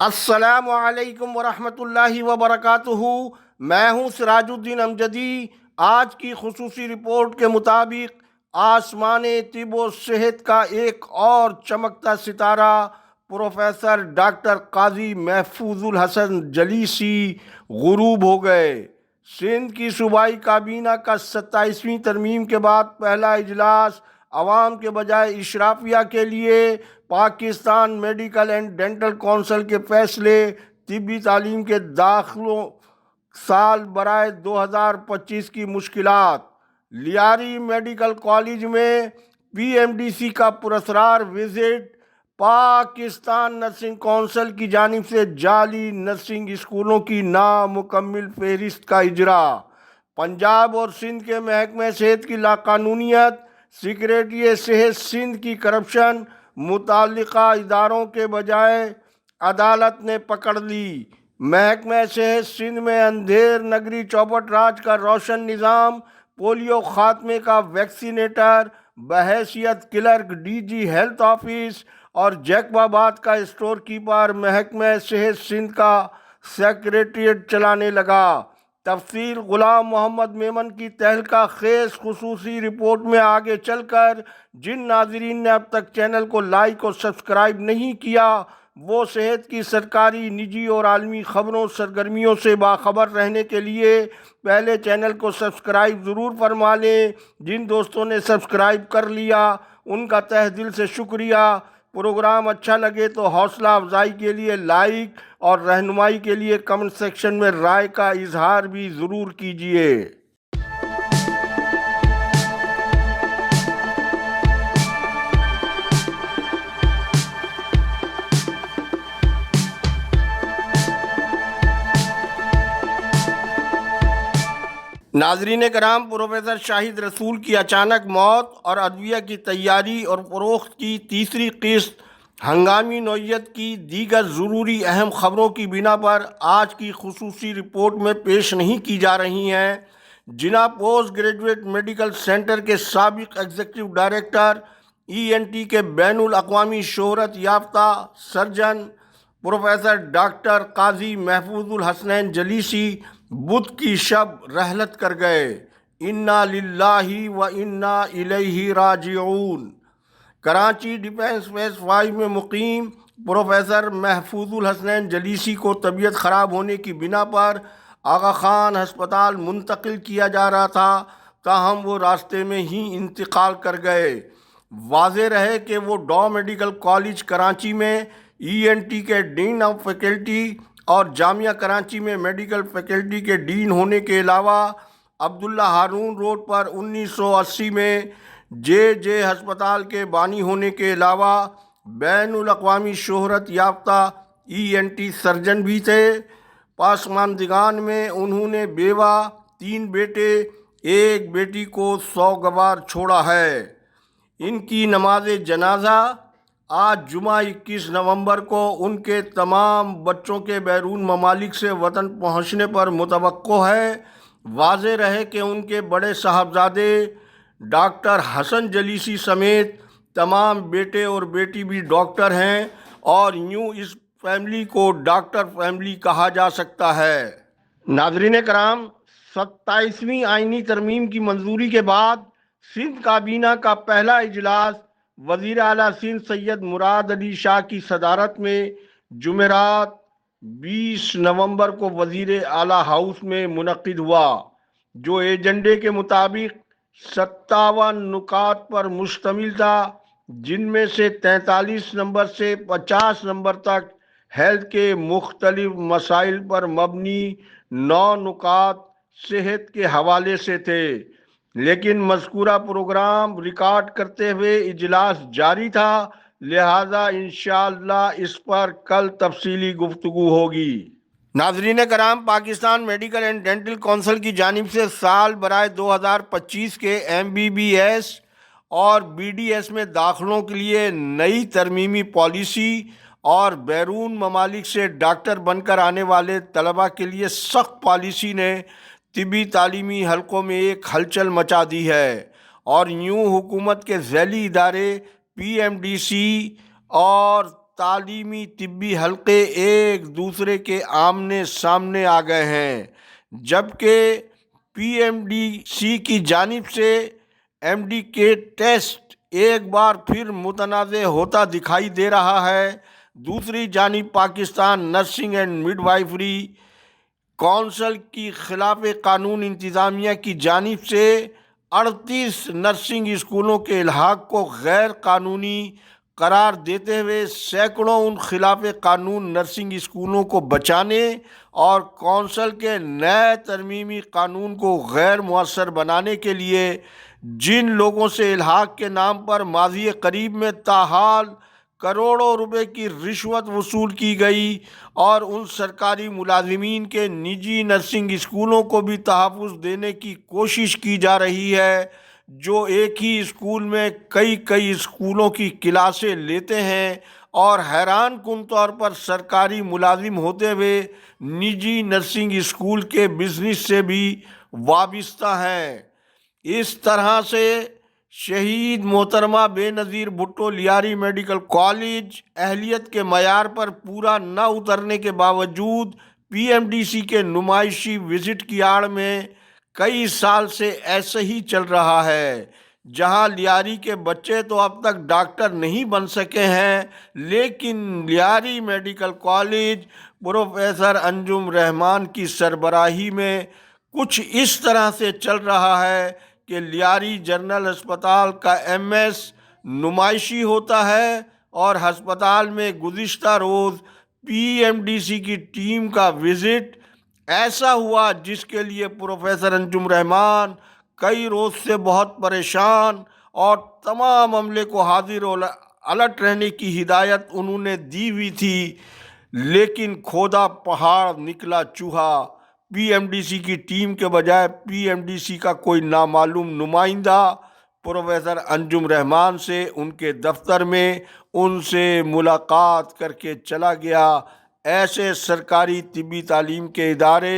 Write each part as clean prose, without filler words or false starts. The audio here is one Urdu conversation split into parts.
السلام علیکم ورحمۃ اللہ وبرکاتہ۔ میں ہوں سراج الدین امجدی۔ آج کی خصوصی رپورٹ کے مطابق آسمان طب و صحت کا ایک اور چمکتا ستارہ پروفیسر ڈاکٹر قاضی محفوظ الحسن جلیسی غروب ہو گئے۔ سندھ کی صوبائی کابینہ کا 27ویں ترمیم کے بعد پہلا اجلاس عوام کے بجائے اشرافیہ کے لیے Pakistan medical and dental council کے فیصلے طبی تعلیم کے داخلوں سال برائے 2025 کی مشکلات۔ لیاری میڈیکل کالج میں پی ایم ڈی سی کا پراسرار وزٹ، پاکستان نرسنگ کونسل کی جانب سے جعلی نرسنگ اسکولوں کی نامکمل فہرست کا اجرا، پنجاب اور سندھ کے محکمہ صحت کی لاقانونیت، سیکریٹریٹ صحت سندھ کی کرپشن، متعلقہ اداروں کے بجائے عدالت نے پکڑ لی۔ محکمہ صحت سندھ میں اندھیر نگری چوپٹ راج کا روشن نظام، پولیو خاتمے کا ویکسینیٹر بحیثیت clerk D G health office اور جیکب آباد کا اسٹور کیپر محکمہ صحت سندھ کا سیکریٹریٹ چلانے لگا۔ تفصیل غلام محمد میمن کی تہلکہ خیز خصوصی رپورٹ میں آگے چل کر جن ناظرین نے اب تک چینل کو لائک اور سبسکرائب نہیں کیا وہ صحت کی سرکاری، نجی اور عالمی خبروں سرگرمیوں سے باخبر رہنے کے لیے پہلے چینل کو سبسکرائب ضرور فرما لیں۔ جن دوستوں نے سبسکرائب کر لیا ان کا تہ دل سے شکریہ۔ پروگرام اچھا لگے تو حوصلہ افزائی کے لیے لائک اور رہنمائی کے لیے کمنٹ سیکشن میں رائے کا اظہار بھی ضرور کیجیے۔ ناظرین کرام، پروفیسر شاہد رسول کی اچانک موت اور ادویہ کی تیاری اور فروخت کی تیسری قسط ہنگامی نوعیت کی دیگر ضروری اہم خبروں کی بنا پر آج کی خصوصی رپورٹ میں پیش نہیں کی جا رہی ہیں۔ جناب پوسٹ گریجویٹ میڈیکل سینٹر کے سابق ایگزیکٹو ڈائریکٹر، ای این ٹی کے بین الاقوامی شہرت یافتہ سرجن پروفیسر ڈاکٹر قاضی محفوظ الحسن جلیسی بدھ کی شب رحلت کر گئے۔ انا للہ و انا الیہ راجعون۔ کراچی ڈیفنس فیز 5 میں مقیم پروفیسر محفوظ الحسن جلیسی کو طبیعت خراب ہونے کی بنا پر آغا خان ہسپتال منتقل کیا جا رہا تھا، تاہم وہ راستے میں ہی انتقال کر گئے۔ واضح رہے کہ وہ ڈاؤ میڈیکل کالج کراچی میں ای این ٹی کے ڈین آف فیکلٹی اور جامعہ کراچی میں میڈیکل فیکلٹی کے ڈین ہونے کے علاوہ عبداللہ ہارون روڈ پر 1980 میں جے جے ہسپتال کے بانی ہونے کے علاوہ بین الاقوامی شہرت یافتہ ای این ٹی سرجن بھی تھے۔ پسماندگان میں انہوں نے بیوہ، 3 بیٹے، 1 بیٹی کو سوگوار چھوڑا ہے۔ ان کی نماز جنازہ آج جمعہ 21 نومبر کو ان کے تمام بچوں کے بیرون ممالک سے وطن پہنچنے پر متوقع ہے۔ واضح رہے کہ ان کے بڑے صاحبزادے ڈاکٹر حسن جلیسی سمیت تمام بیٹے اور بیٹی بھی ڈاکٹر ہیں اور یوں اس فیملی کو ڈاکٹر فیملی کہا جا سکتا ہے۔ ناظرین کرام، 27ویں آئینی ترمیم کی منظوری کے بعد سندھ کابینہ کا پہلا اجلاس وزیر اعلیٰ سندھ سید مراد علی شاہ کی صدارت میں جمعرات 20 نومبر کو وزیر اعلیٰ ہاؤس میں منعقد ہوا، جو ایجنڈے کے مطابق 57 نکات پر مشتمل تھا، جن میں سے 43 نمبر سے 50 نمبر تک ہیلتھ کے مختلف مسائل پر مبنی 9 نکات صحت کے حوالے سے تھے، لیکن مذکورہ پروگرام ریکارڈ کرتے ہوئے اجلاس جاری تھا، لہذا انشاءاللہ اس پر کل تفصیلی گفتگو ہوگی۔ ناظرین کرام، Pakistan medical and dental council کی جانب سے سال برائے 2025 کے ایم بی بی ایس اور بی ڈی ایس میں داخلوں کے لیے نئی ترمیمی پالیسی اور بیرون ممالک سے ڈاکٹر بن کر آنے والے طلباء کے لیے سخت پالیسی نے طبی تعلیمی حلقوں میں ایک ہلچل مچا دی ہے، اور یوں حکومت کے ذیلی ادارے پی ایم ڈی سی اور تعلیمی طبی حلقے ایک دوسرے کے آمنے سامنے آ گئے ہیں، جبکہ پی ایم ڈی سی کی جانب سے ایم ڈی کے ٹیسٹ ایک بار پھر متنازع ہوتا دکھائی دے رہا ہے۔ دوسری جانب Pakistan nursing and midwifery council کی خلاف قانون انتظامیہ کی جانب سے 38 نرسنگ اسکولوں کے الحاق کو غیر قانونی قرار دیتے ہوئے سینکڑوں ان خلاف قانون نرسنگ اسکولوں کو بچانے اور کونسل کے نئے ترمیمی قانون کو غیر مؤثر بنانے کے لیے جن لوگوں سے الحاق کے نام پر ماضی قریب میں تاحال کروڑوں روپے کی رشوت وصول کی گئی اور ان سرکاری ملازمین کے نجی نرسنگ اسکولوں کو بھی تحفظ دینے کی کوشش کی جا رہی ہے، جو ایک ہی اسکول میں کئی اسکولوں کی کلاسیں لیتے ہیں اور حیران کن طور پر سرکاری ملازم ہوتے ہوئے نجی نرسنگ اسکول کے بزنس سے بھی وابستہ ہیں۔ اس طرح سے شہید محترمہ بے نظیر بھٹو لیاری میڈیکل کالج اہلیت کے معیار پر پورا نہ اترنے کے باوجود پی ایم ڈی سی کے نمائشی وزٹ کی آڑ میں کئی سال سے ایسے ہی چل رہا ہے۔ جہاں لیاری کے بچے تو اب تک ڈاکٹر نہیں بن سکے ہیں، لیکن لیاری میڈیکل کالج پروفیسر انجم رحمان کی سربراہی میں کچھ اس طرح سے چل رہا ہے کہ لیاری جنرل ہسپتال کا ایم ایس نمائشی ہوتا ہے اور ہسپتال میں گزشتہ روز پی ایم ڈی سی کی ٹیم کا وزٹ ایسا ہوا جس کے لیے پروفیسر انجم رحمان کئی روز سے بہت پریشان اور تمام عملے کو حاضر و الرٹ رہنے کی ہدایت انہوں نے دی ہوئی تھی، لیکن کھودا پہاڑ نکلا چوہا۔ پی ایم ڈی سی کی ٹیم کے بجائے پی ایم ڈی سی کا کوئی نامعلوم نمائندہ پروفیسر انجم رحمان سے ان کے دفتر میں ان سے ملاقات کر کے چلا گیا۔ ایسے سرکاری طبی تعلیم کے ادارے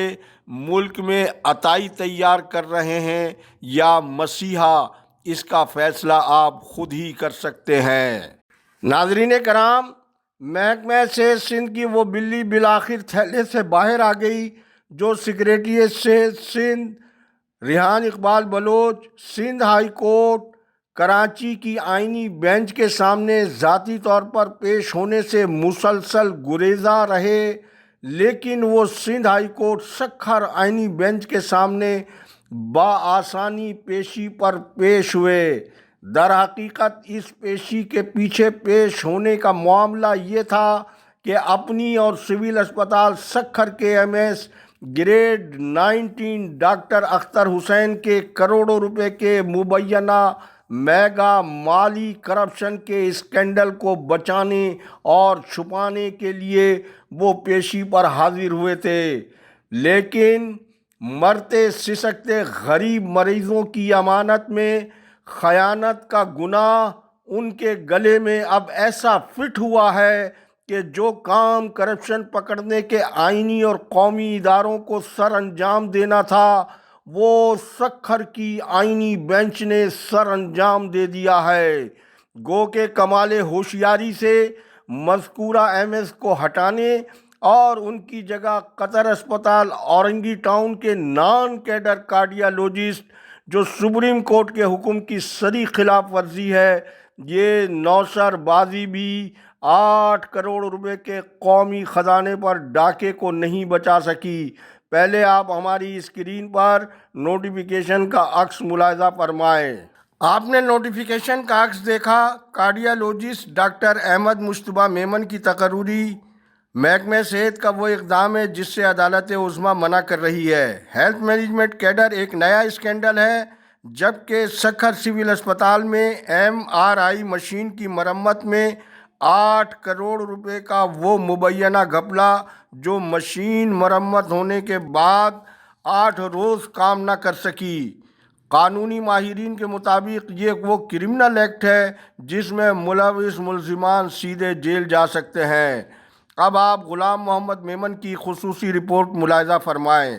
ملک میں عطائی تیار کر رہے ہیں یا مسیحا، اس کا فیصلہ آپ خود ہی کر سکتے ہیں۔ ناظرین کرام، محکمہ صحت سندھ کی وہ بلی بالآخر تھیلے سے باہر آ گئی جو سکریٹریٹ صحت سندھ ریحان اقبال بلوچ سندھ ہائی کورٹ کراچی کی آئینی بینچ کے سامنے ذاتی طور پر پیش ہونے سے مسلسل گریزاں رہے، لیکن وہ سندھ ہائی کورٹ سکھر آئینی بینچ کے سامنے بآسانی پیشی پر پیش ہوئے۔ در حقیقت اس پیشی کے پیچھے پیش ہونے کا معاملہ یہ تھا کہ اپنی اور سول اسپتال سکھر کے M S grade 19 doctor Akhtar Hussain کے کروڑوں روپے کے مبینہ میگا مالی کرپشن کے اسکینڈل کو بچانے اور چھپانے کے لیے وہ پیشی پر حاضر ہوئے تھے، لیکن مرتے سسکتے غریب مریضوں کی امانت میں خیانت کا گناہ ان کے گلے میں اب ایسا فٹ ہوا ہے کہ جو کام کرپشن پکڑنے کے آئینی اور قومی اداروں کو سر انجام دینا تھا، وہ سکھر کی آئینی بینچ نے سر انجام دے دیا ہے۔ گو کہ کمال ہوشیاری سے مذکورہ ایم ایس کو ہٹانے اور ان کی جگہ قطر اسپتال اورنگی ٹاؤن کے نان کیڈر کارڈیالوجسٹ، جو سپریم کورٹ کے حکم کی صریح خلاف ورزی ہے، یہ نوسر بازی بھی 8 کروڑ روپے کے قومی خزانے پر ڈاکے کو نہیں بچا سکی۔ پہلے آپ ہماری اسکرین پر نوٹیفیکیشن کا عکس ملاحظہ فرمائیں۔ آپ نے نوٹیفیکیشن کا عکس دیکھا، کارڈیالوجسٹ ڈاکٹر احمد مشتبہ میمن کی تقرری۔ محکمہ صحت کا وہ اقدام ہے جس سے عدالت عظمیٰ منع کر رہی ہے۔ ہیلتھ مینجمنٹ کیڈر ایک نیا اسکینڈل ہے، جبکہ سکھر سول اسپتال میں ایم آر آئی مشین کی مرمت میں 8 کروڑ روپے کا وہ مبینہ گھپلا جو مشین مرمت ہونے کے بعد 8 روز کام نہ کر سکی۔ قانونی ماہرین کے مطابق یہ وہ کرمنل ایکٹ ہے جس میں ملوث ملزمان سیدھے جیل جا سکتے ہیں۔ اب آپ غلام محمد میمن کی خصوصی رپورٹ ملاحظہ فرمائیں۔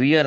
20